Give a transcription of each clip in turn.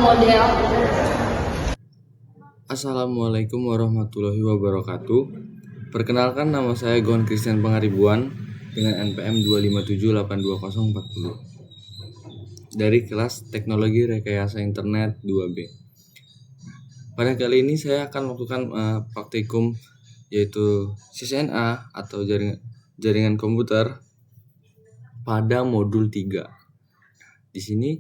model. Assalamualaikum warahmatullahi wabarakatuh. Perkenalkan, nama saya Gon Christian Pangaribuan dengan NPM 257824040 dari kelas Teknologi Rekayasa Internet 2B. Pada kali ini saya akan melakukan praktikum yaitu CCNA atau jaringan komputer pada modul 3. Di sini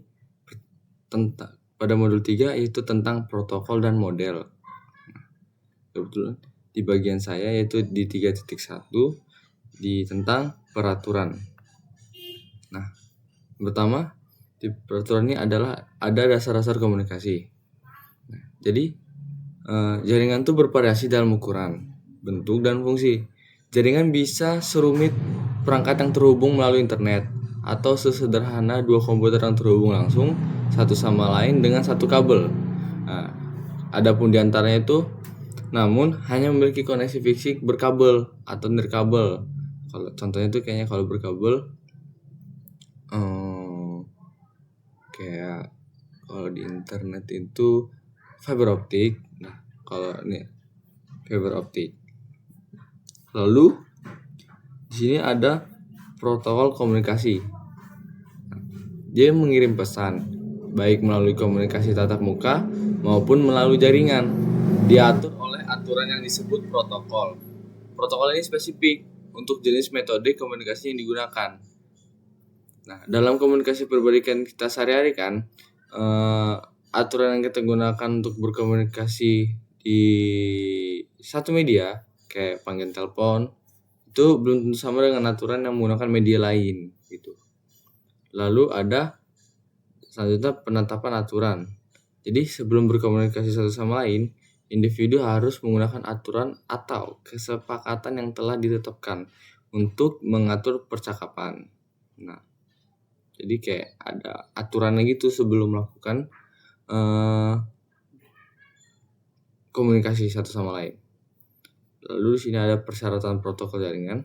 pada modul 3 yaitu tentang protokol dan model. Kebetulan di bagian saya yaitu di 3.1 di tentang peraturan. Nah, pertama di peraturan ini adalah ada dasar-dasar komunikasi. Nah, jadi jaringan itu bervariasi dalam ukuran, bentuk, dan fungsi. Jaringan bisa serumit perangkat yang terhubung melalui internet atau sesederhana dua komputer yang terhubung langsung satu sama lain dengan satu kabel. Nah, adapun diantaranya itu namun hanya memiliki koneksi fisik berkabel atau nirkabel. Kalau contohnya itu kayaknya kalau berkabel kayak kalau di internet itu fiber optik. Nah, kalau ini fiber optik. Lalu di sini ada protokol komunikasi. Dia mengirim pesan baik melalui komunikasi tatap muka maupun melalui jaringan. Diatur oleh aturan yang disebut protokol. Protokol ini spesifik untuk jenis metode komunikasi yang digunakan. Nah, dalam komunikasi perbaikan kita sehari-hari kan, aturan yang kita gunakan untuk berkomunikasi di satu media kayak panggilan telepon itu belum tentu sama dengan aturan yang menggunakan media lain gitu. Lalu ada selanjutnya penetapan aturan. Jadi sebelum berkomunikasi satu sama lain, individu harus menggunakan aturan atau kesepakatan yang telah ditetapkan untuk mengatur percakapan. Nah, jadi kayak ada aturannya gitu sebelum melakukan komunikasi satu sama lain. Lalu di sini ada persyaratan protokol jaringan.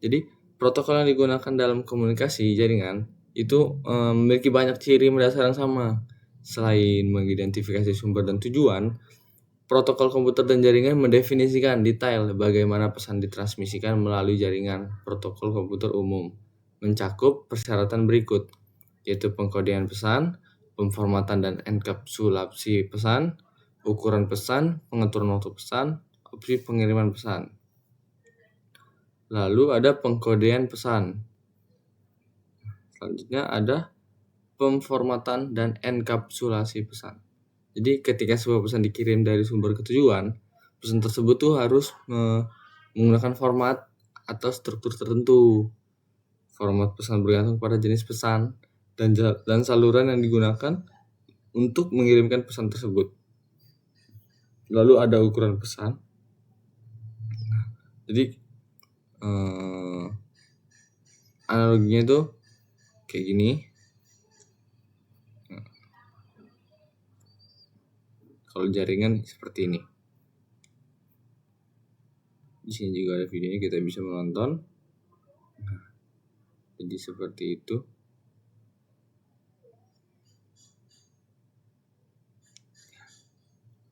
Jadi protokol yang digunakan dalam komunikasi jaringan itu memiliki banyak ciri mendasar yang sama. Selain mengidentifikasi sumber dan tujuan, protokol komputer dan jaringan mendefinisikan detail bagaimana pesan ditransmisikan melalui jaringan protokol komputer umum. Mencakup persyaratan berikut, yaitu pengkodean pesan, pemformatan dan enkapsulasi pesan, ukuran pesan, pengaturan waktu pesan, opsi pengiriman pesan. Lalu ada pengkodean pesan. Selanjutnya ada pemformatan dan enkapsulasi pesan. Jadi ketika sebuah pesan dikirim dari sumber ke tujuan, pesan tersebut tuh harus menggunakan format atau struktur tertentu. Format pesan bergantung pada jenis pesan dan saluran yang digunakan untuk mengirimkan pesan tersebut. Lalu ada ukuran pesan. Jadi analoginya tuh kayak gini. Kalau jaringan seperti ini. Di sini juga ada videonya, kita bisa menonton. Nah, jadi seperti itu.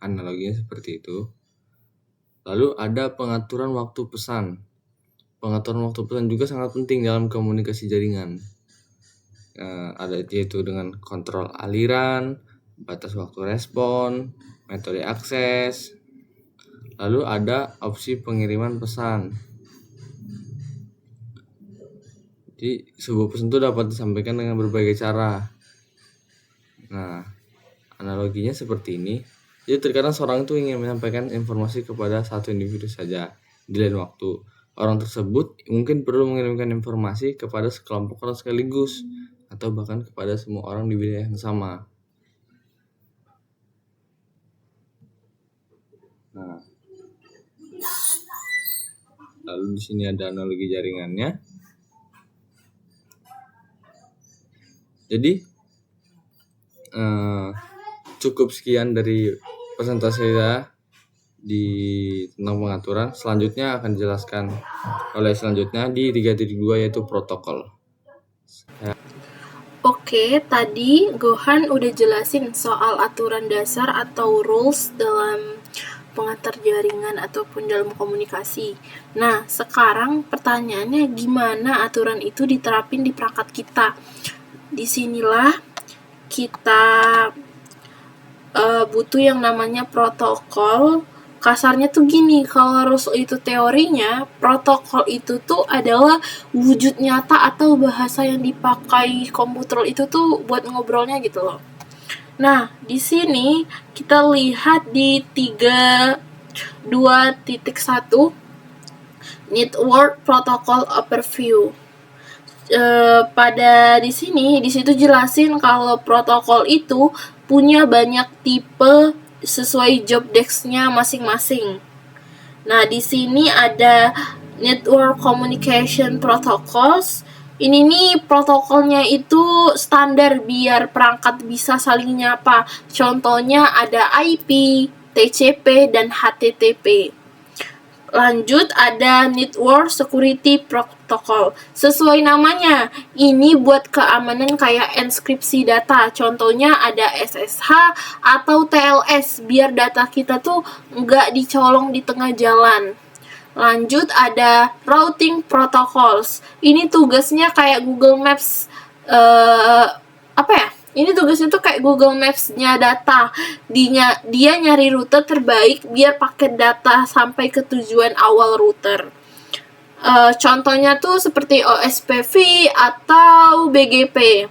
Analoginya seperti itu. Lalu ada pengaturan waktu pesan. Pengaturan waktu pesan juga sangat penting dalam komunikasi jaringan. Ada yaitu dengan kontrol aliran, batas waktu respon, metode akses. Lalu ada opsi pengiriman pesan. Jadi sebuah pesan itu dapat disampaikan dengan berbagai cara. Nah, analoginya seperti ini. Jadi terkadang seorang itu ingin menyampaikan informasi kepada satu individu saja di lain waktu. Orang tersebut mungkin perlu mengirimkan informasi kepada sekelompok orang sekaligus atau bahkan kepada semua orang di wilayah yang sama. Nah, lalu di sini ada analogi jaringannya. Jadi cukup sekian dari presentasi saya di tentang pengaturan. Selanjutnya akan dijelaskan oleh selanjutnya di 3.2 yaitu protokol. Oke, tadi Gohan udah jelasin soal aturan dasar atau rules dalam pengantar jaringan ataupun dalam komunikasi. Nah, sekarang pertanyaannya gimana aturan itu diterapin di perangkat kita? Disinilah kita butuh yang namanya protokol. Kasarnya tuh gini, kalau rules itu teorinya, protokol itu tuh adalah wujud nyata atau bahasa yang dipakai komputer itu tuh buat ngobrolnya gitu loh. Nah, di sini kita lihat di 3.2.1 Network Protocol Overview. Pada di situ jelasin kalau protokol itu punya banyak tipe sesuai job desk-nya masing-masing. Nah, di sini ada Network Communication Protocols. Ini nih protokolnya itu standar biar perangkat bisa saling nyapa. Contohnya ada IP, TCP, dan HTTP. Lanjut ada Network Security Protocol. Sesuai namanya, ini buat keamanan kayak enskripsi data. Contohnya ada SSH atau TLS biar data kita tuh nggak dicolong di tengah jalan. Lanjut ada Routing Protocols. Ini tugasnya kayak Google Maps. Ini tugasnya tuh kayak Google Maps-nya data. Dia nyari rute terbaik biar paket data sampai ke tujuan awal router. Contohnya tuh seperti OSPF atau BGP.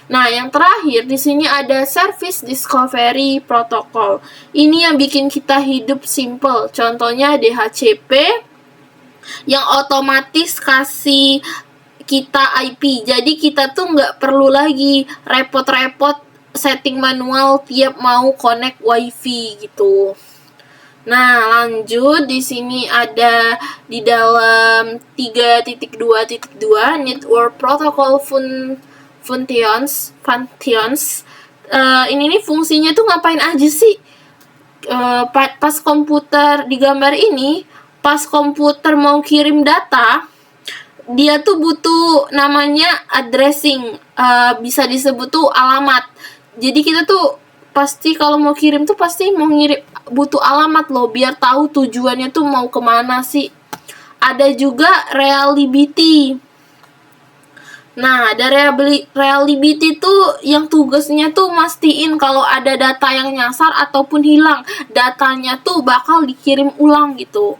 Nah, yang terakhir di sini ada Service Discovery Protocol. Ini yang bikin kita hidup simple. Contohnya DHCP yang otomatis kasih kita IP. Jadi kita tuh nggak perlu lagi repot-repot setting manual tiap mau connect wifi gitu. Nah, lanjut di sini ada di dalam 3.2.2 Network Protocol Functions. Ini nih fungsinya tuh ngapain aja sih? Pas komputer di gambar ini, pas komputer mau kirim data, dia tuh butuh namanya addressing, bisa disebut tuh alamat. Jadi kita tuh pasti kalau mau kirim tuh pasti mau ngirim butuh alamat loh biar tahu tujuannya tuh mau kemana sih. Ada juga reliability. Nah, ada reliability tuh yang tugasnya tuh mastiin kalau ada data yang nyasar ataupun hilang, datanya tuh bakal dikirim ulang gitu.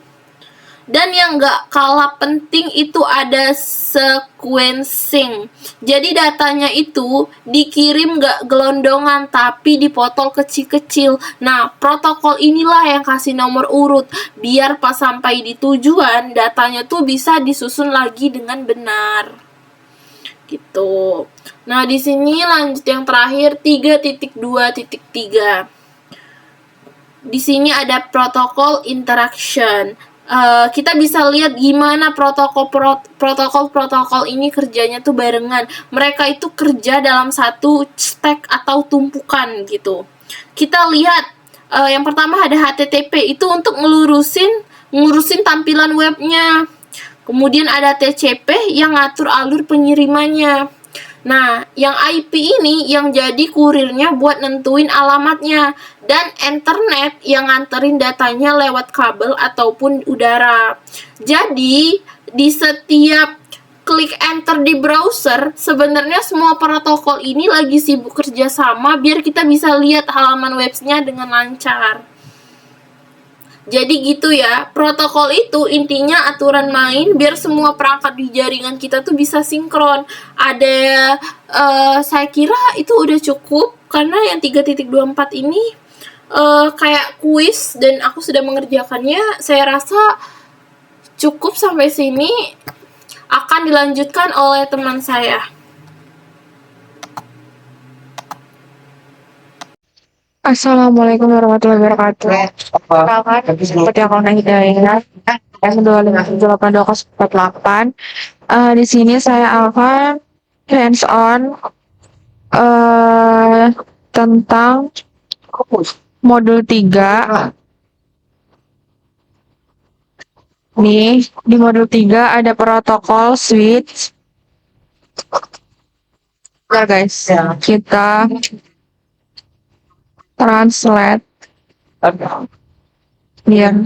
Dan yang gak kalah penting itu ada sequencing. Jadi datanya itu dikirim gak gelondongan tapi dipotong kecil-kecil. Nah, protokol inilah yang kasih nomor urut biar pas sampai di tujuan datanya tuh bisa disusun lagi dengan benar. Gitu. Nah, di sini lanjut yang terakhir 3.2.3. Di sini ada protokol interaction. Kita bisa lihat gimana protokol ini kerjanya tuh barengan. Mereka itu kerja dalam satu stack atau tumpukan gitu. Kita lihat yang pertama ada HTTP, itu untuk ngurusin tampilan webnya. Kemudian ada TCP yang ngatur alur pengirimannya. Nah, yang IP ini yang jadi kurirnya buat nentuin alamatnya, dan internet yang nganterin datanya lewat kabel ataupun udara. Jadi, di setiap klik enter di browser, sebenarnya semua protokol ini lagi sibuk kerja sama biar kita bisa lihat halaman webnya dengan lancar. Jadi gitu ya, protokol itu intinya aturan main biar semua perangkat di jaringan kita tuh bisa sinkron. Saya kira itu udah cukup karena yang 3.24 ini kayak kuis dan aku sudah mengerjakannya. Saya rasa cukup sampai sini, akan dilanjutkan oleh teman saya. Assalamualaikum warahmatullahi wabarakatuh. Perkenalkan, seperti yang kau Hidayah, S258 di sini saya akan hands on tentang modul 3. Nih, di modul 3 ada protokol switch. Bentar guys, kita translate biar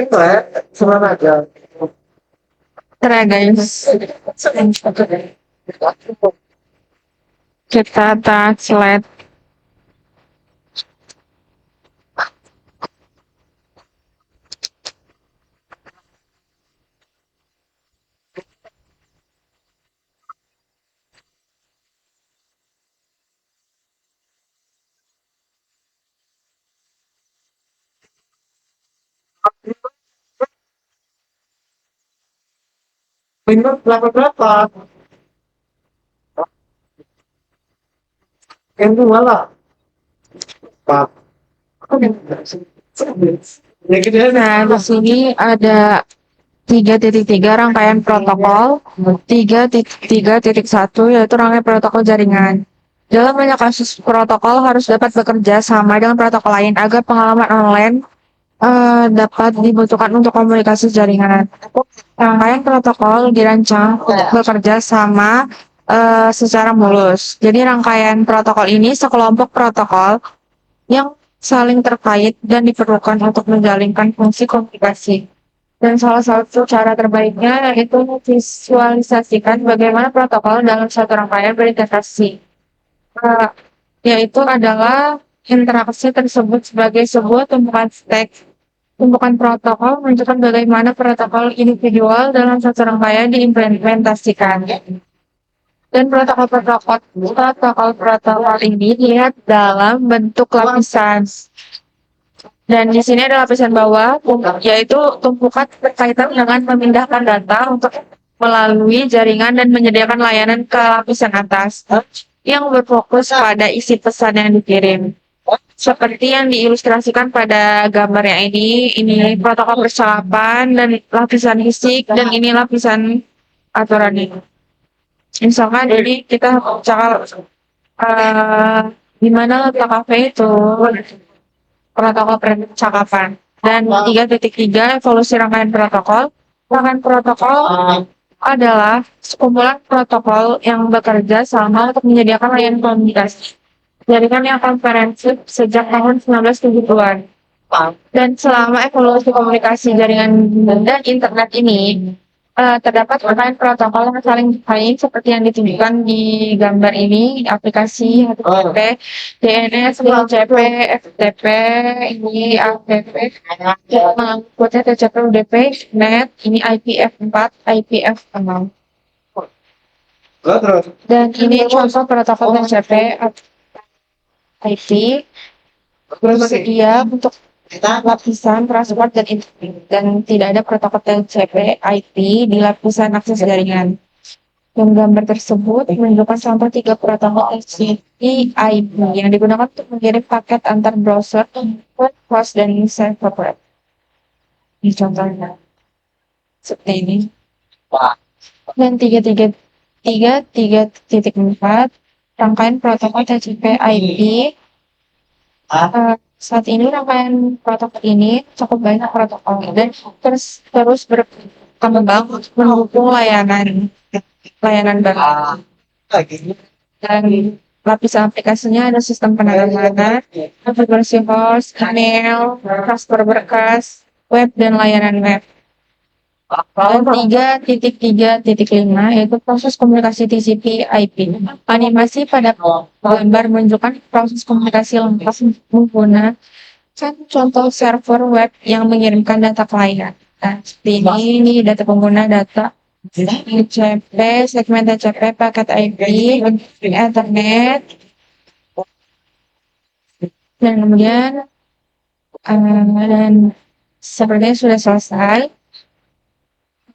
nah, bentar ya guys, kita translate. Nah, di sini ada 3.3 rangkaian protokol, 3.3.1 yaitu rangkaian protokol jaringan. Dalam banyak kasus protokol harus dapat bekerja sama dengan protokol lain agar pengalaman online dapat dibutuhkan untuk komunikasi jaringan. Rangkaian protokol dirancang untuk bekerja sama secara mulus. Jadi rangkaian protokol ini sekelompok protokol yang saling terkait dan diperlukan untuk menjalankan fungsi komunikasi. Dan salah satu cara terbaiknya yaitu visualisasikan bagaimana protokol dalam satu rangkaian berintegrasi. Yaitu adalah interaksi tersebut sebagai sebuah tumpukan tumpukan protokol menunjukkan bagaimana protokol individual dalam satu rangkaian diimplementasikan. Dan protokol ini dilihat dalam bentuk lapisan. Dan di sini ada lapisan bawah, yaitu tumpukan berkaitan dengan memindahkan data untuk melalui jaringan dan menyediakan layanan ke lapisan atas yang berfokus pada isi pesan yang dikirim. Seperti yang diilustrasikan pada gambar yang ini protokol percakapan dan lapisan fisik dan ini lapisan aturan ini. Misalkan jadi kita cakap di mana letak kafe itu protokol percakapan dan 3.3 evolusi rangkaian protokol. Rangkaian protokol adalah sekumpulan protokol yang bekerja sama untuk menyediakan layanan komunikasi. Jaringan yang komprehensif sejak tahun 1970-an. Dan selama evolusi komunikasi jaringan dan internet ini, terdapat rangkaian protokol yang saling terkait seperti yang ditunjukkan di gambar ini, aplikasi HTTP, DNS, DHCP, FTP, ini APP, mengangkut HTTP, UDP, NET, ini IPF4, IPF6. Dan ini contoh protokol HTTP IP bersedia untuk lapisan transport dan internet dan tidak ada protokol TCP IP di lapisan akses jaringan. Yang gambar tersebut menunjukkan contoh 3 protokol TCP IP yang digunakan untuk mengirim paket antar browser, web host, dan server web. Ini contohnya seperti ini. Dan 3.4 rangkaian protokol TCP IP. Saat ini rangkaian protokol ini cukup banyak protokol dan terus berkembang mendukung layanan baru. Dan lapisan aplikasinya ada sistem penanganan, navigasi host, email, transfer berkas, web, dan layanan web. Dan 3.3.5 yaitu proses komunikasi TCP IP. Animasi pada gambar menunjukkan proses komunikasi lengkap menggunakan contoh server web yang mengirimkan data klien. Nah, seperti ini data pengguna, data TCP, segmen TCP, paket IP, Ethernet, dan kemudian dan sepertinya sudah selesai.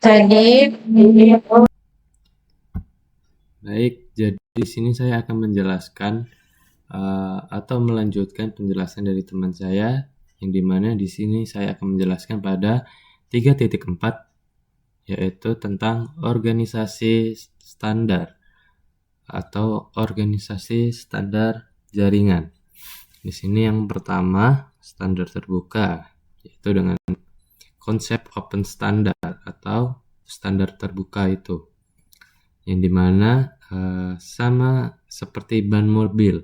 Baik, jadi di sini saya akan menjelaskan atau melanjutkan penjelasan dari teman saya, yang dimana di sini saya akan menjelaskan pada 3.4, yaitu tentang organisasi standar atau organisasi standar jaringan. Di sini yang pertama standar terbuka, yaitu dengan konsep open standard atau standar terbuka itu, yang dimana sama seperti ban mobil.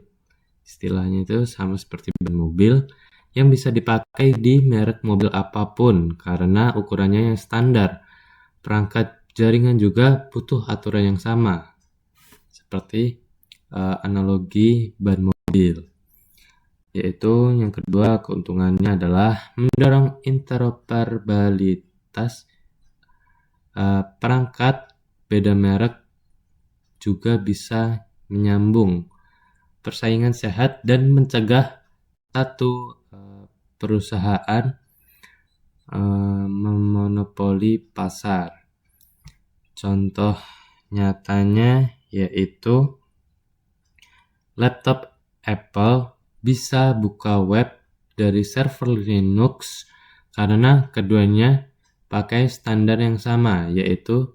Istilahnya itu sama seperti ban mobil yang bisa dipakai di merek mobil apapun karena ukurannya yang standar. Perangkat jaringan juga butuh aturan yang sama, seperti analogi ban mobil. Yaitu yang kedua, keuntungannya adalah mendorong interoperabilitas. Perangkat beda merek juga bisa menyambung persaingan sehat dan mencegah satu perusahaan memonopoli pasar. Contoh nyatanya yaitu laptop Apple bisa buka web dari server Linux karena keduanya pakai standar yang sama, yaitu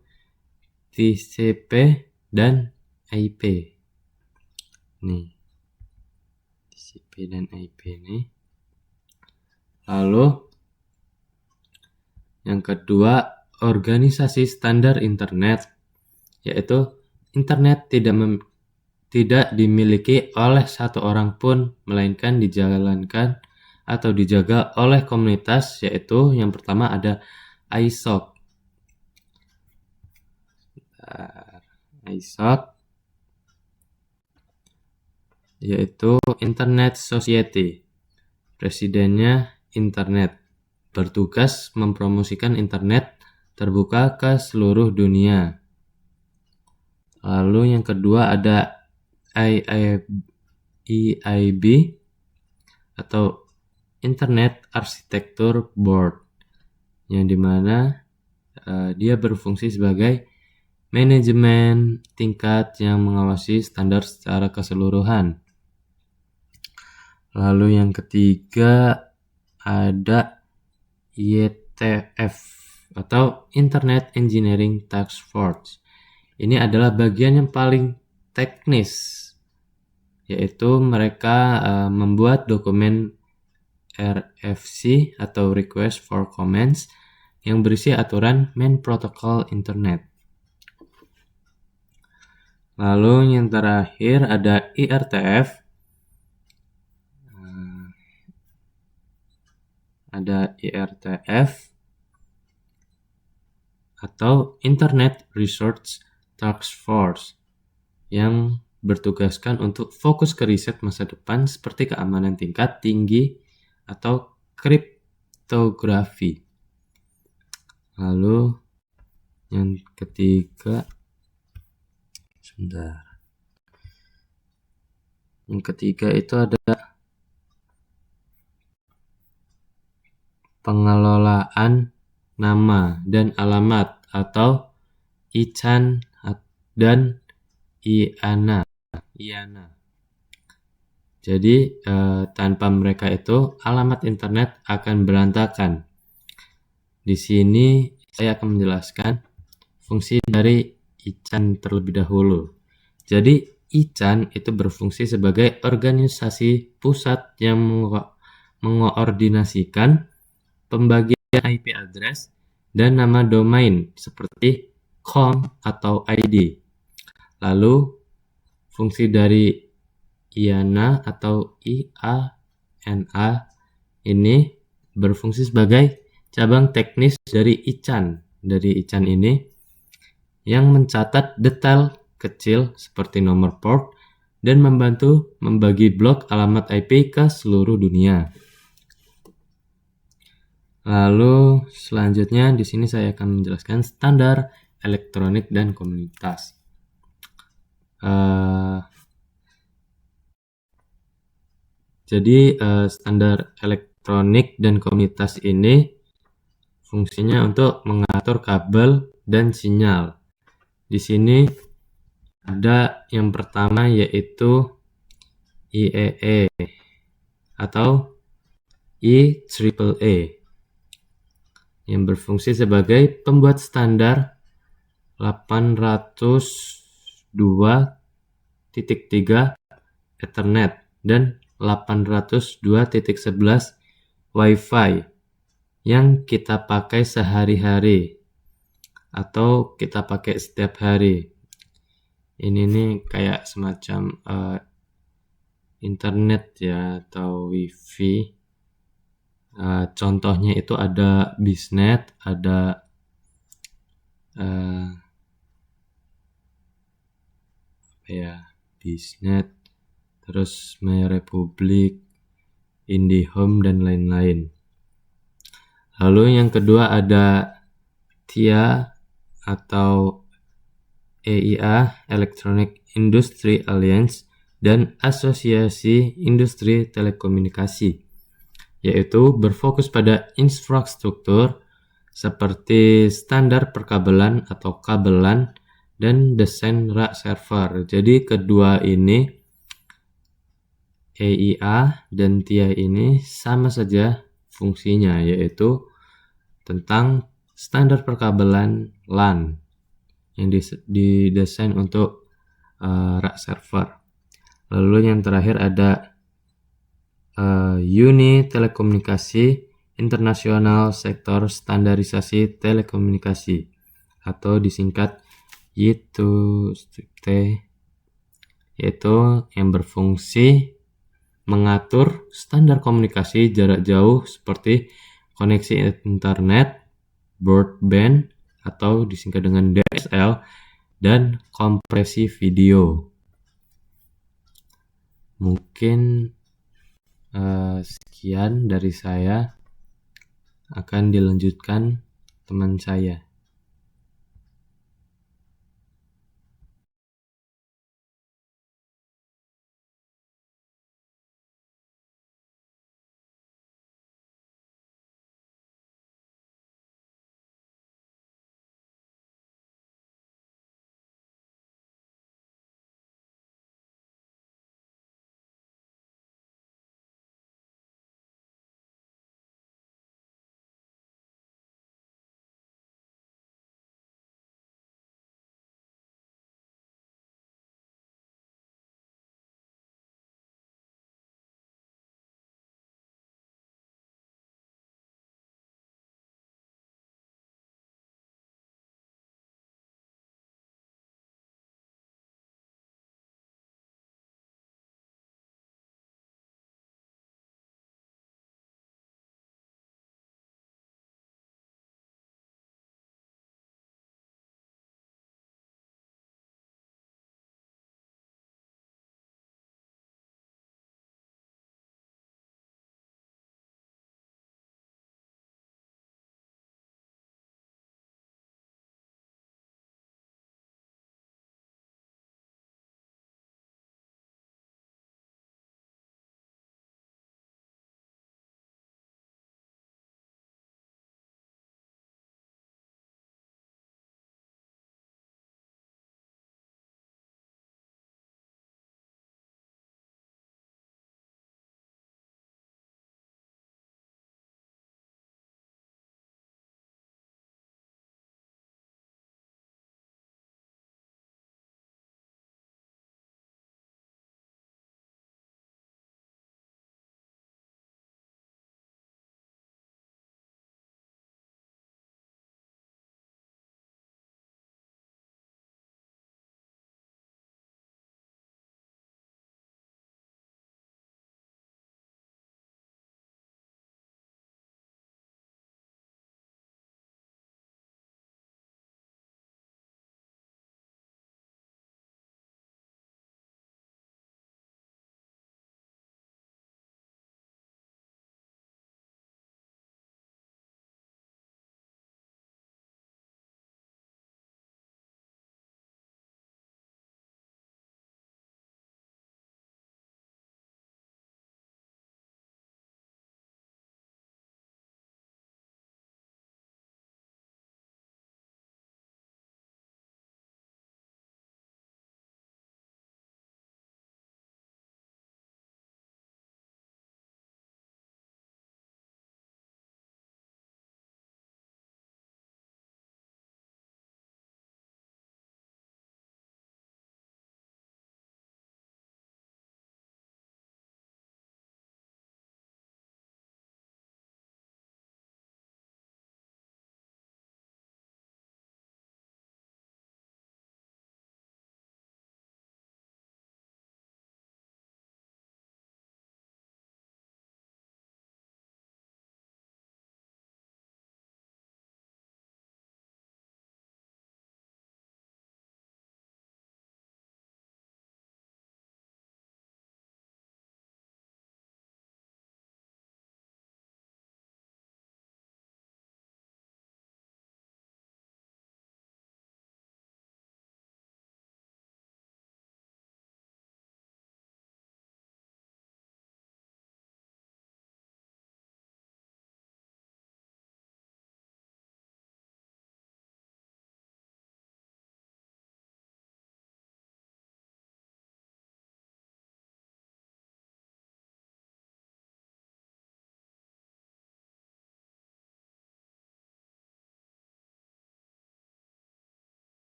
TCP dan IP. Nih, TCP dan IP nih. Lalu yang kedua, organisasi standar internet, yaitu internet tidak dimiliki oleh satu orang pun, melainkan dijalankan atau dijaga oleh komunitas, yaitu yang pertama ada ISOC. ISOC yaitu Internet Society. Presidennya internet, bertugas mempromosikan internet terbuka ke seluruh dunia. Lalu yang kedua ada EIB atau Internet Architecture Board, yang dimana dia berfungsi sebagai manajemen tingkat yang mengawasi standar secara keseluruhan. Lalu yang ketiga ada IETF atau Internet Engineering Task Force. Ini adalah bagian yang paling teknis, yaitu mereka membuat dokumen RFC atau Request for Comments yang berisi aturan main protokol internet. Lalu yang terakhir ada IRTF. Ada IRTF atau Internet Research Task Force yang bertugaskan untuk fokus ke riset masa depan seperti keamanan tingkat tinggi atau kriptografi. Lalu yang ketiga, yang ketiga itu ada pengelolaan nama dan alamat atau ICANN dan IANA. Jadi tanpa mereka itu alamat internet akan berantakan. Di sini saya akan menjelaskan fungsi dari ICANN terlebih dahulu. Jadi ICANN itu berfungsi sebagai organisasi pusat yang mengoordinasikan pembagian IP address dan nama domain seperti .com atau .id. Lalu fungsi dari IANA atau IANA ini berfungsi sebagai cabang teknis dari ICANN. Dari ICANN ini yang mencatat detail kecil seperti nomor port dan membantu membagi blok alamat IP ke seluruh dunia. Lalu selanjutnya di sini saya akan menjelaskan standar elektronik dan komunitas. Jadi standar elektronik dan komunitas ini fungsinya untuk mengatur kabel dan sinyal. Di sini ada yang pertama yaitu IEE atau IEEE yang berfungsi sebagai pembuat standar 802.3 Ethernet dan 802.11 Wi-Fi yang kita pakai sehari-hari atau kita pakai setiap hari. Ini nih kayak semacam internet ya atau wifi. Contohnya itu ada Biznet, ada Biznet, terus MyRepublik, IndiHome dan lain-lain. Lalu yang kedua ada TIA atau EIA, Electronic Industry Alliance, dan Asosiasi Industri Telekomunikasi, yaitu berfokus pada infrastruktur seperti standar perkabelan atau kabelan dan desain rak server. Jadi kedua ini, EIA dan TIA ini sama saja fungsinya, yaitu tentang standar perkabelan LAN yang didesain untuk rak server. Lalu yang terakhir ada Uni Telekomunikasi Internasional Sektor Standarisasi Telekomunikasi atau disingkat YITUST, yaitu yang berfungsi mengatur standar komunikasi jarak jauh seperti koneksi internet, broadband atau disingkat dengan DSL, dan kompresi video. Mungkin sekian dari saya, akan dilanjutkan teman saya.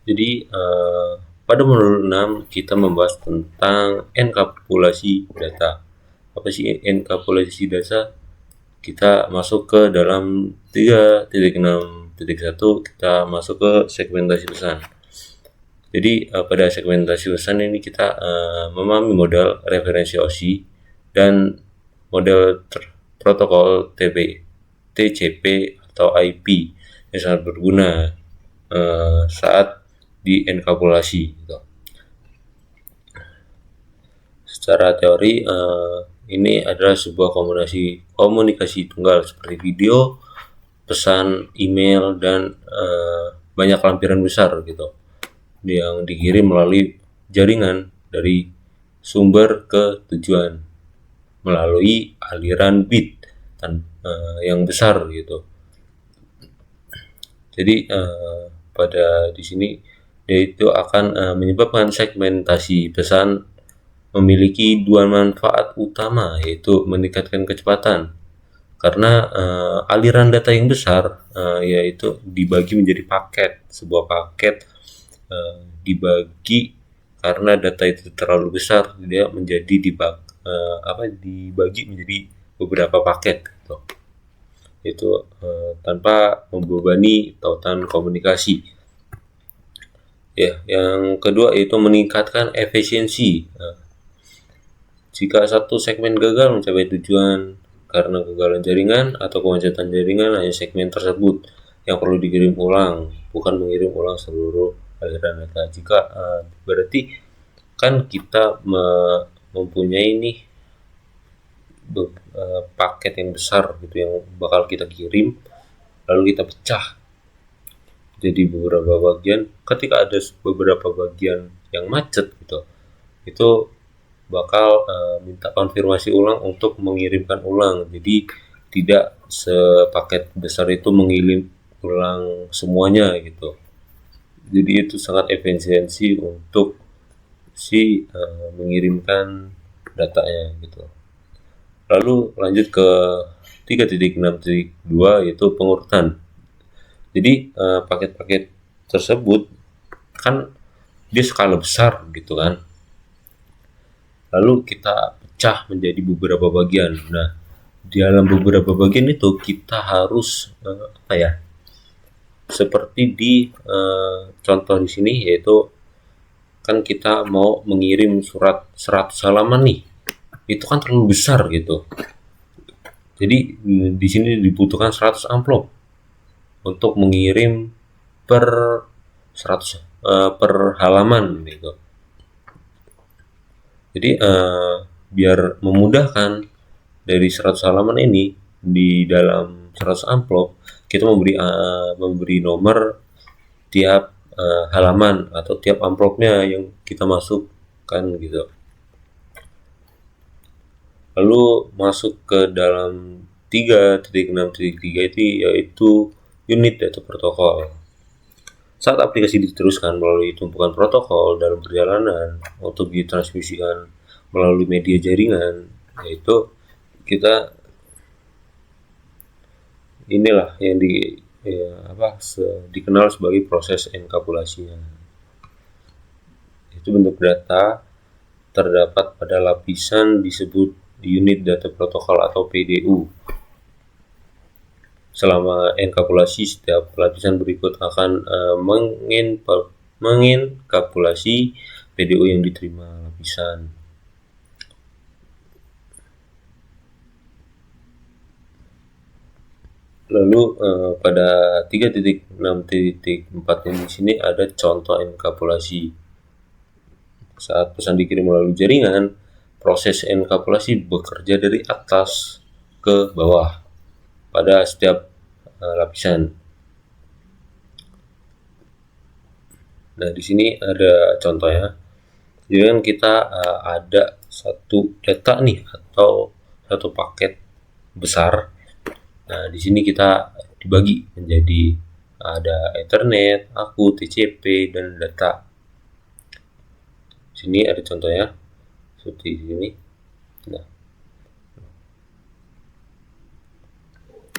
Jadi pada modul 6 kita membahas tentang enkapsulasi data. Apa sih enkapsulasi data? Kita masuk ke dalam 3.6.1, kita masuk ke segmentasi pesan. Jadi pada segmentasi pesan ini kita memahami model referensi OSI dan model protokol TCP atau IP yang sangat berguna saat di enkapsulasi gitu. Secara teori ini adalah sebuah komunikasi tunggal seperti video, pesan, email, dan banyak lampiran besar gitu yang dikirim melalui jaringan dari sumber ke tujuan melalui aliran bit yang besar gitu. Jadi pada di sini dia itu akan menyebabkan segmentasi pesan memiliki dua manfaat utama, yaitu meningkatkan kecepatan karena aliran data yang besar yaitu dibagi menjadi paket. Sebuah paket dibagi karena data itu terlalu besar, dia menjadi dibagi menjadi beberapa paket gitu. Itu tanpa membebani tautan komunikasi. Ya, yang kedua yaitu meningkatkan efisiensi. Jika satu segmen gagal mencapai tujuan karena kegagalan jaringan atau kemacetan jaringan, hanya segmen tersebut yang perlu dikirim ulang, bukan mengirim ulang seluruh aliran data. Jika berarti kan kita mempunyai nih paket yang besar gitu yang bakal kita kirim, lalu kita pecah jadi beberapa bagian. Ketika ada beberapa bagian yang macet gitu, itu bakal minta konfirmasi ulang untuk mengirimkan ulang. Jadi tidak sepaket besar itu mengirim ulang semuanya gitu. Jadi itu sangat efisiensi untuk mengirimkan datanya gitu. Lalu lanjut ke 3.6.2 yaitu pengurutan. Jadi paket-paket tersebut kan dia skala besar gitu kan. Lalu kita pecah menjadi beberapa bagian. Nah, di dalam beberapa bagian itu kita harus seperti di contoh di sini, yaitu kan kita mau mengirim surat 100 halaman nih. Itu kan terlalu besar gitu. Jadi di sini dibutuhkan 100 amplop untuk mengirim per 100 per halaman gitu. Jadi biar memudahkan, dari 100 halaman ini di dalam 100 amplop kita memberi nomor tiap halaman atau tiap amplopnya yang kita masukkan gitu. Lalu masuk ke dalam 3.6.3 itu yaitu unit data protokol. Saat aplikasi diteruskan melalui tumpukan protokol dalam perjalanan untuk ditransmisikan melalui media jaringan, yaitu kita inilah yang dikenal sebagai proses enkapsulasinya. Itu bentuk data terdapat pada lapisan disebut unit data protokol atau PDU. Selama enkapsulasi, setiap lapisan berikut akan mengenkapsulasi PDU yang diterima lapisan. Lalu pada 3.6.4 di sini ada contoh enkapsulasi. Saat pesan dikirim melalui jaringan, proses enkapsulasi bekerja dari atas ke bawah pada setiap lapisan. Nah, di sini ada contohnya. Jadi kan kita ada satu data nih atau satu paket besar. Nah, di sini kita dibagi menjadi ada Ethernet, AKU, TCP, dan data. Di sini ada contohnya seperti ini. Nah,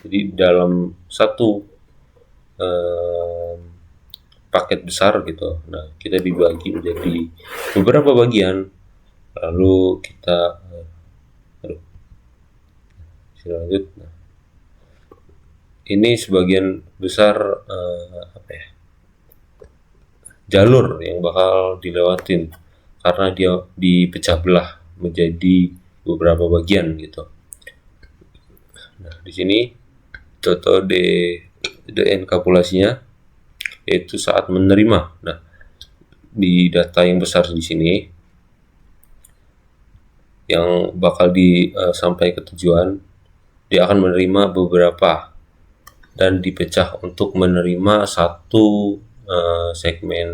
jadi dalam satu paket besar gitu. Nah, kita dibagi menjadi beberapa bagian, lalu kita lanjut. Nah, ini sebagian besar jalur yang bakal dilewatin karena dia dipecah belah menjadi beberapa bagian gitu. Nah, di sini contoh enkapsulasinya yaitu saat menerima. Nah, di data yang besar di sini yang bakal sampai ke tujuan, dia akan menerima beberapa dan dipecah untuk menerima satu segmen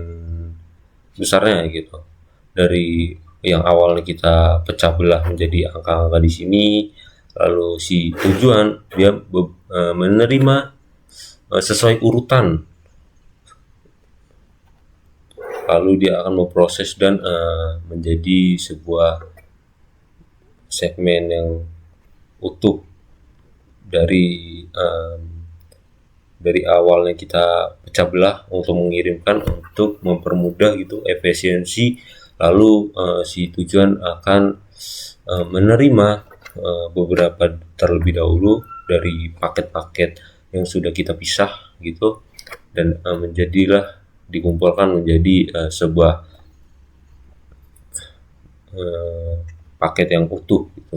besarnya gitu. Dari yang awalnya kita pecah belah menjadi angka-angka di sini, lalu si tujuan dia menerima sesuai urutan, lalu dia akan memproses dan menjadi sebuah segmen yang utuh dari awalnya kita pecah belah untuk mengirimkan, untuk mempermudah gitu efisiensi, lalu si tujuan akan menerima beberapa terlebih dahulu dari paket-paket yang sudah kita pisah gitu, dan menjadilah dikumpulkan menjadi sebuah paket yang utuh gitu.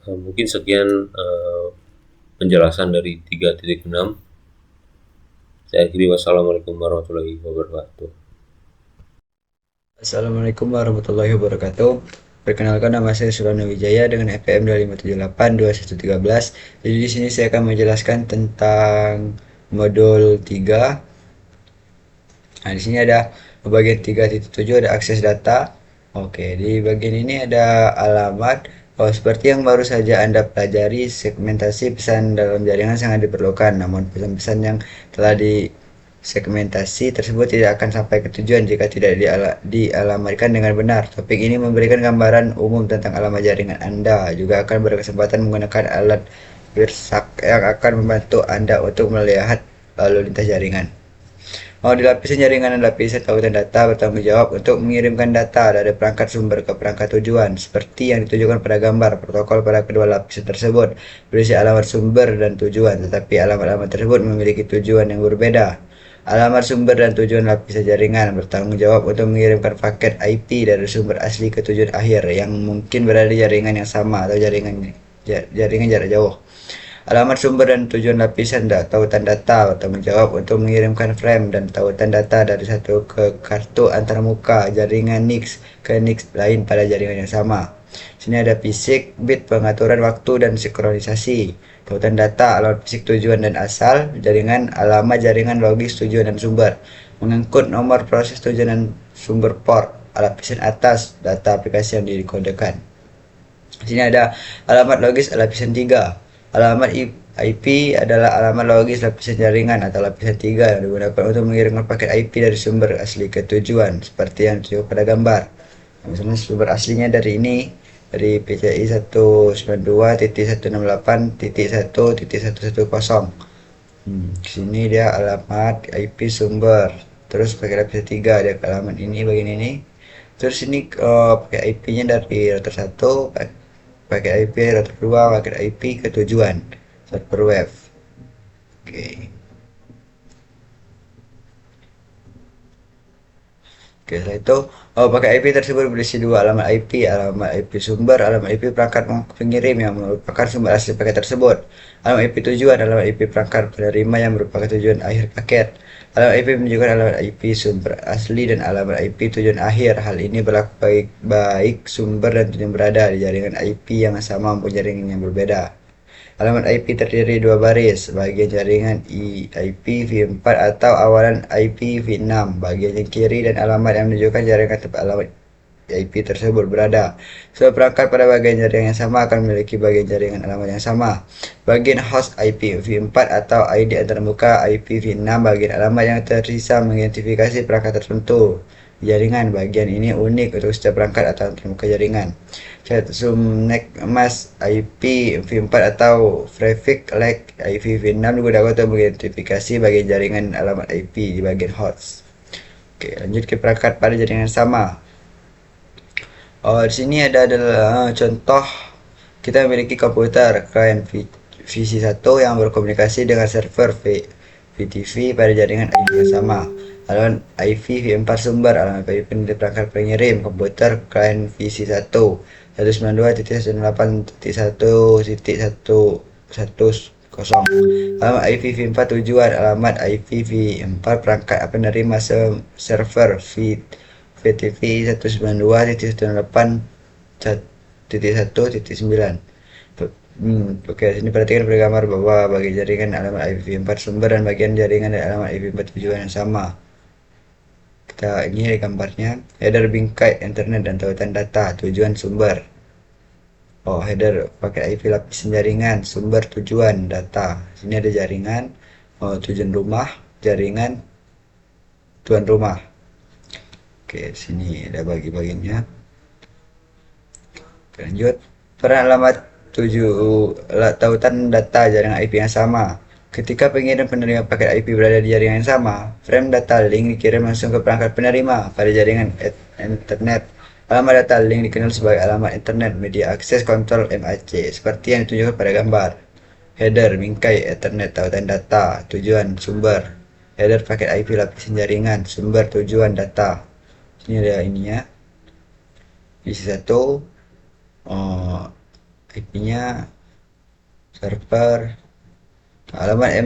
Mungkin sekian penjelasan dari 3.6. Saya akhiri, wassalamualaikum warahmatullahi wabarakatuh. Assalamualaikum warahmatullahi wabarakatuh. Perkenalkan, nama saya Sulana Wijaya dengan FPM 25782113. Jadi di sini saya akan menjelaskan tentang modul 3. Nah, di sini ada bagian 3.7 ada akses data. Oke, di bagian ini ada alamat. Seperti yang baru saja Anda pelajari, segmentasi pesan dalam jaringan sangat diperlukan. Namun pesan-pesan yang telah disegmentasi tersebut tidak akan sampai ke tujuan jika tidak dialamatkan dengan benar. Topik ini memberikan gambaran umum tentang alamat jaringan Anda. Juga akan berkesempatan menggunakan alat WIRSAK yang akan membantu Anda untuk melihat lalu lintas jaringan. Di lapisan jaringan dan lapisan tautan data bertanggung jawab untuk mengirimkan data dari perangkat sumber ke perangkat tujuan, seperti yang ditunjukkan pada gambar. Protokol pada kedua lapisan tersebut berisi alamat sumber dan tujuan, tetapi alamat-alamat tersebut memiliki tujuan yang berbeda. Alamat sumber dan tujuan lapisan jaringan bertanggung jawab untuk mengirimkan paket IP dari sumber asli ke tujuan akhir yang mungkin berada di jaringan yang sama atau jaringan jarak jauh. Alamat sumber dan tujuan lapisan tautan data bertanggung jawab untuk mengirimkan frame dan tautan data dari satu ke kartu antarmuka jaringan NIC ke NIC lain pada jaringan yang sama. Sini ada fisik, bit pengaturan waktu dan sinkronisasi. Tautan data, alamat fisik tujuan dan asal jaringan, alamat jaringan logis tujuan dan sumber. Mengangkut nomor proses tujuan dan sumber port. Lapisan atas, data aplikasi yang dikodekan. Sini ada alamat logis lapisan 3. Alamat IP adalah alamat logis lapisan jaringan atau lapisan 3 yang digunakan untuk mengirimkan paket IP dari sumber asli ke tujuan, seperti yang ditunjukkan pada gambar. Misalnya sumber aslinya dari ini, dari PCI 192.168.1.110. Sini dia alamat IP sumber, terus pakai lapisan 3 dia alamat ini bagian ini. Terus ini pakai IP-nya dari router 1, pakai IP router 2, pakai IP ke tujuan server web. Oke, setelah itu pakai IP tersebut berisi dua alamat IP sumber, alamat IP perangkat pengirim yang merupakan sumber asli paket tersebut. Alamat IP tujuan, alamat IP perangkat penerima yang merupakan tujuan akhir paket. Alamat IP menunjukkan alamat IP sumber asli dan alamat IP tujuan akhir. Hal ini berlaku baik sumber dan tujuan berada di jaringan IP yang sama maupun jaringan yang berbeda. Alamat IP terdiri dua baris, bagian jaringan IP v4 atau awalan IP v6, bagian yang kiri dan alamat yang menunjukkan jaringan tempat alamat IP tersebut berada. Semua perangkat pada bagian jaringan yang sama akan memiliki bagian jaringan alamat yang sama. Bagian host IP v4 atau ID antarmuka IP v6, bagian alamat yang tersisa mengidentifikasi perangkat tertentu. jaringan. Bagian ini unik untuk setiap perangkat atau antarmuka jaringan. Subnet mask IP v4 atau prefix like IP v6 digunakan untuk mengidentifikasi bagian jaringan alamat IP di bagian host. Oke, lanjut ke perangkat pada jaringan sama. Di sini adalah contoh kita memiliki komputer klien VC1 yang berkomunikasi dengan server VTV pada jaringan IP yang sama. Alamat IP v4 sumber, alamat IP dari perangkat pengirim komputer klien VC1 192.168.1.110. Alamat IP v4 tujuan, alamat IP v4 perangkat penerima server VTV 192.168.1.9. Oke, sini perhatikan pada gambar bahwa bagi jaringan alamat IP4 sumber dan bagian jaringan dari alamat IP4 tujuan yang sama. Ini ada gambarnya, header bingkai internet dan tautan data, tujuan sumber. Header pakai IP lapisan jaringan, sumber tujuan data. Sini ada jaringan, tujuan rumah, jaringan tuan rumah. Oke, sini ada bagi-baginya. Lanjut, peran alamat tautan data jaringan IP yang sama. Ketika pengirim penerima paket IP berada di jaringan yang sama, frame data link dikirim langsung ke perangkat penerima pada jaringan internet. Alamat data link dikenal sebagai alamat internet media akses kontrol MAC, seperti yang ditunjukkan pada gambar. Header bingkai internet tautan data, tujuan sumber. Header paket IP lapisan jaringan, sumber tujuan data. Ini ada ininya. PC1 IP-nya server. Alamat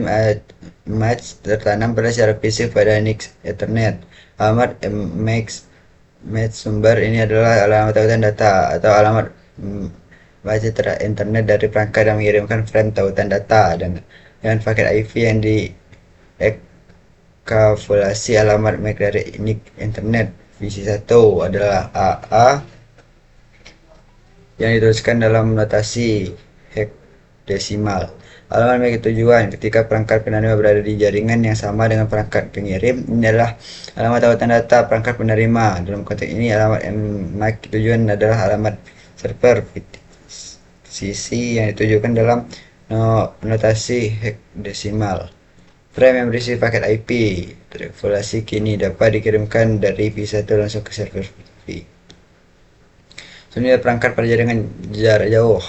match tertanam pada secara fisik pada NIC Ethernet. Alamat match sumber ini adalah alamat tautan data atau alamat baca internet dari perangkat yang mengirimkan frame tautan data dengan paket IP yang diekapsulasi alamat MAC dari NIC Internet. VC1 adalah AA yang dituliskan dalam notasi hexadesimal. Alamat MAC tujuan ketika perangkat penerima berada di jaringan yang sama dengan perangkat pengirim. Ini adalah alamat tautan data perangkat penerima. Dalam konteks ini alamat MAC tujuan adalah alamat server VCC yang ditujukan dalam notasi hexadesimal. Frame yang berisi paket IP terevaluasi kini dapat dikirimkan dari VC1 langsung ke server VTV. Sebenarnya perangkat pada jaringan jarak jauh.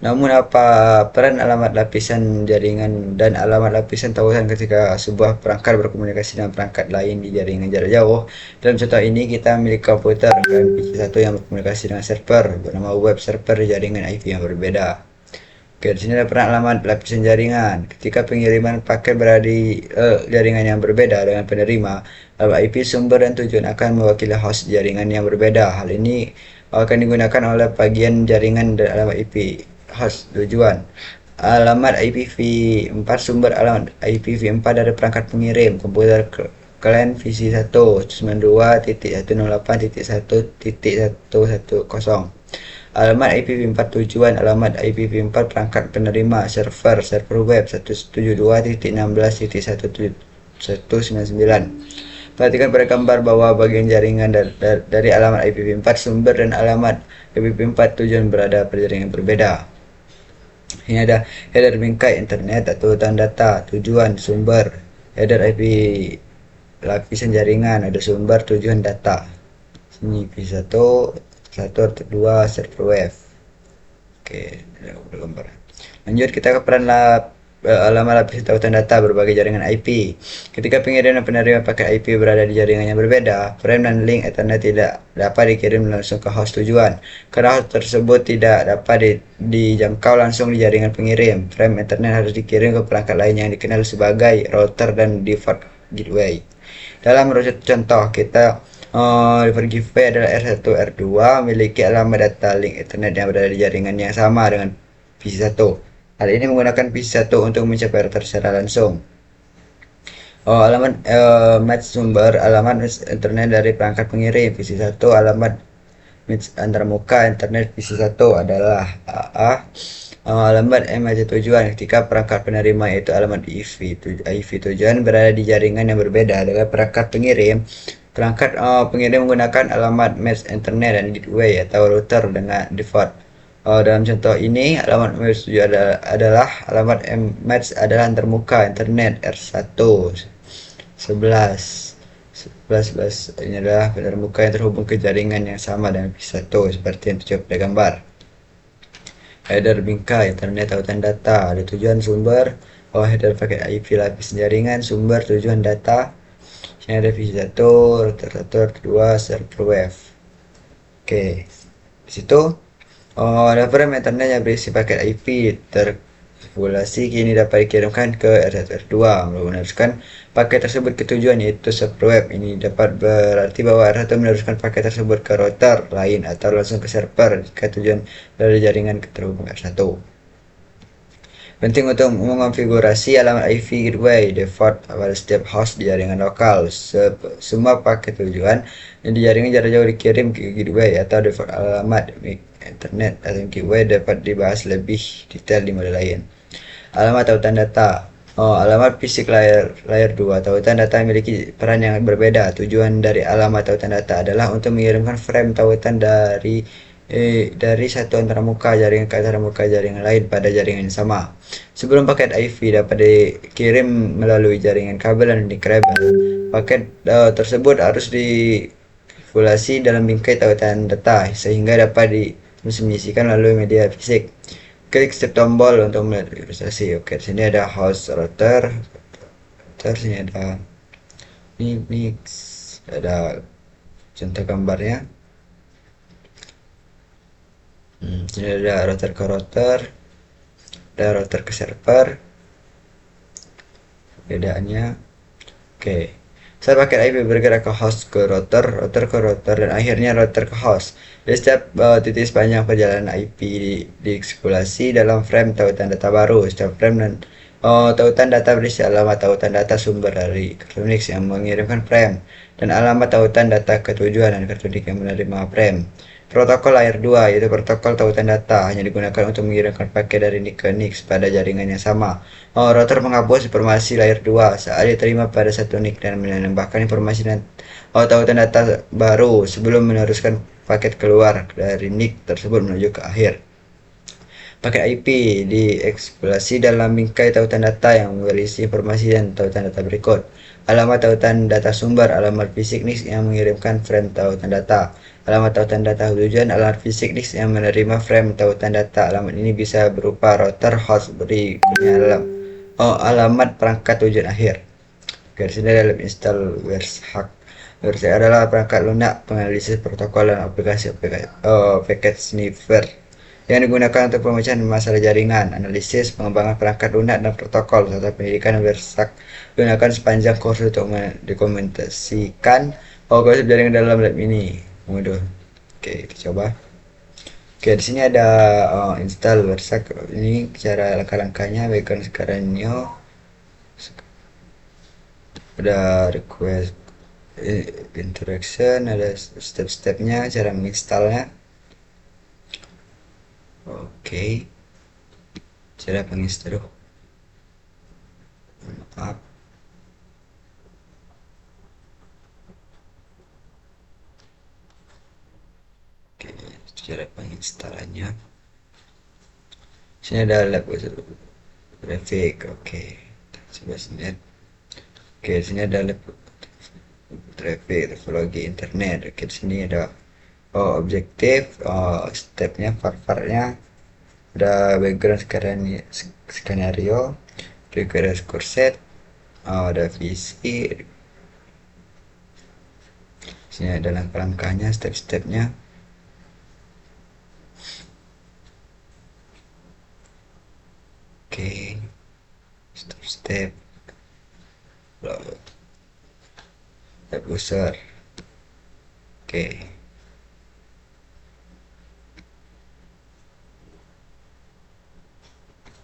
Namun apa peran alamat lapisan jaringan dan alamat lapisan tautan ketika sebuah perangkat berkomunikasi dengan perangkat lain di jaringan jarak jauh? Dalam contoh ini kita memiliki komputer dan PC1 yang berkomunikasi dengan server bernama web server di jaringan IP yang berbeda. Oke, di sini ada peran alamat lapisan jaringan. Ketika pengiriman paket berada di jaringan yang berbeda dengan penerima, alamat IP sumber dan tujuan akan mewakili host jaringan yang berbeda. Hal ini akan digunakan oleh bagian jaringan dan alamat IP host tujuan. Alamat IPv4 sumber, alamat IPv4 dari perangkat pengirim komputer klien VC1 92.168.1.110. Alamat IPv4 tujuan, alamat IPv4 perangkat penerima server web 172.16.1.199. Perhatikan pada gambar bahwa bagian jaringan dari alamat IPv4 sumber dan alamat IPv4 tujuan berada pada jaringan berbeda. Ini ada header bingkai internet atau tautan data, tujuan sumber, header IP lapisan jaringan, ada sumber tujuan data. Sini V1, 1 atau 2 server web. Oke, ada gambar. Lanjut kita ke peran alamat lapisan tautan data berbagai jaringan IP. Ketika pengirim dan penerima paket IP berada di jaringan yang berbeda, frame dan link Ethernet tidak dapat dikirim langsung ke host tujuan. Karena host tersebut tidak dapat dijangkau langsung di jaringan pengirim, frame Ethernet harus dikirim ke perangkat lain yang dikenal sebagai router dan default gateway. Dalam contoh kita default gateway adalah R1 R2 memiliki alamat data link Ethernet yang berada di jaringan yang sama dengan PC1. Hal ini menggunakan PC1 untuk mencapai router secara langsung. Alamat match sumber, alamat internet dari perangkat pengirim PC1, alamat match antarmuka internet PC1 adalah AA. Alamat MAC tujuan ketika perangkat penerima yaitu alamat IP tujuan berada di jaringan yang berbeda dengan perangkat pengirim. Perangkat pengirim menggunakan alamat match internet dan gateway atau router dengan default. Dalam contoh ini, alamat match adalah alamat match adalah antarmuka internet R1 11 ini adalah antarmuka yang terhubung ke jaringan yang sama dengan P1 seperti yang terjadi pada gambar. Header bingkai internet tautan data, ada tujuan sumber, header paket IP lapis jaringan, sumber tujuan data. Sini ada P1, router 2, server web. Oke, di situ ada frame internet yang berisi paket IP terpopulasi kini dapat dikirimkan ke R1 R2 meneruskan paket tersebut ke tujuan yaitu server web. Ini dapat berarti bahwa R1 meneruskan paket tersebut ke router lain atau langsung ke server jika tujuan dari jaringan terhubung R1. Penting untuk mengonfigurasi alamat IP gateway default pada setiap host di jaringan lokal. Semua paket tujuan yang di jaringan jarak jauh dikirim ke gateway atau default alamat internet atau gateway dapat dibahas lebih detail di model lain. Alamat tautan data. Alamat fisik layer 2 tautan data memiliki peran yang berbeda. Tujuan dari alamat tautan data adalah untuk mengirimkan frame tautan dari satu antarmuka jaringan ke antarmuka jaringan lain pada jaringan yang sama. Sebelum paket IP dapat dikirim melalui jaringan kabel dan kabel, paket tersebut harus dikonfigurasi dalam bingkai tautan data sehingga dapat ditransmisikan melalui media fisik. Klik step tombol untuk menginstalasi. Oke, di sini ada host router, sini ada ini ada contoh gambarnya. Sini ada router ke router, ada router ke server. Perbedaannya, oke. Saat paket IP bergerak ke host ke router, router ke router, dan akhirnya router ke host. Di setiap titik sepanjang perjalanan IP dieksploitasi dalam frame tautan data baru. Setiap frame dan tautan data berisi alamat tautan data sumber dari kartu Unix yang mengirimkan frame dan alamat tautan data ke tujuan dan kartu Unix yang menerima frame. Protokol layer 2 yaitu protokol tautan data hanya digunakan untuk mengirimkan paket dari NIC ke NIC pada jaringan yang sama. Router menghapus informasi layer 2 saat diterima pada satu NIC dan menambahkan informasi dan tautan data baru sebelum meneruskan paket keluar dari NIC tersebut menuju ke akhir. Paket IP dieksploitasi dalam bingkai tautan data yang berisi informasi dan tautan data berikut. Alamat tautan data sumber, alamat fisik NIC yang mengirimkan frame tautan data. Alamat tautan data tujuan, alamat fisik NIC yang menerima frame tautan data. Alamat ini bisa berupa router, host, berikutnya alamat perangkat tujuan akhir. Di sini dalam install WiresHack. WiresHack adalah perangkat lunak penganalisis protokol dan aplikasi packet sniffer yang digunakan untuk pemecahan masalah jaringan, analisis, pengembangan perangkat lunak dan protokol serta pendidikan. WiresHack digunakan sepanjang kursus untuk mendokumentasikan konsep jaringan dalam lab ini. Waduh. Oke, kita coba. Oke, di sini ada install WiresHack. Ini cara langkah-langkahnya. Background sekarang new. Ada request interaction, ada step-stepnya, cara menginstalnya. Oke. Cara penginstal. Maaf. Oke, cara penginstalannya. Sini ada lab grafik. Oke, coba sini. Oke, sini ada lab traffic, topologi internet. Oke, di sini ada objektif, stepnya, part-partnya. Ada background skenario, request score set, ada visi. Sini ada langkah-langkahnya, step-stepnya. Oke, step step user. Oke.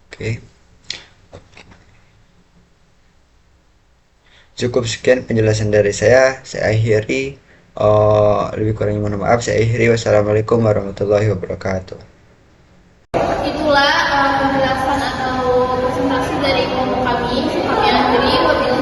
Oke. Cukup sekian penjelasan dari saya akhiri. Lebih kurangnya mohon maaf. Saya akhiri. Wassalamualaikum warahmatullahi wabarakatuh. Itulah penjelasan atau presentasi dari kelompok kami. Kami akhiri. Wabillahi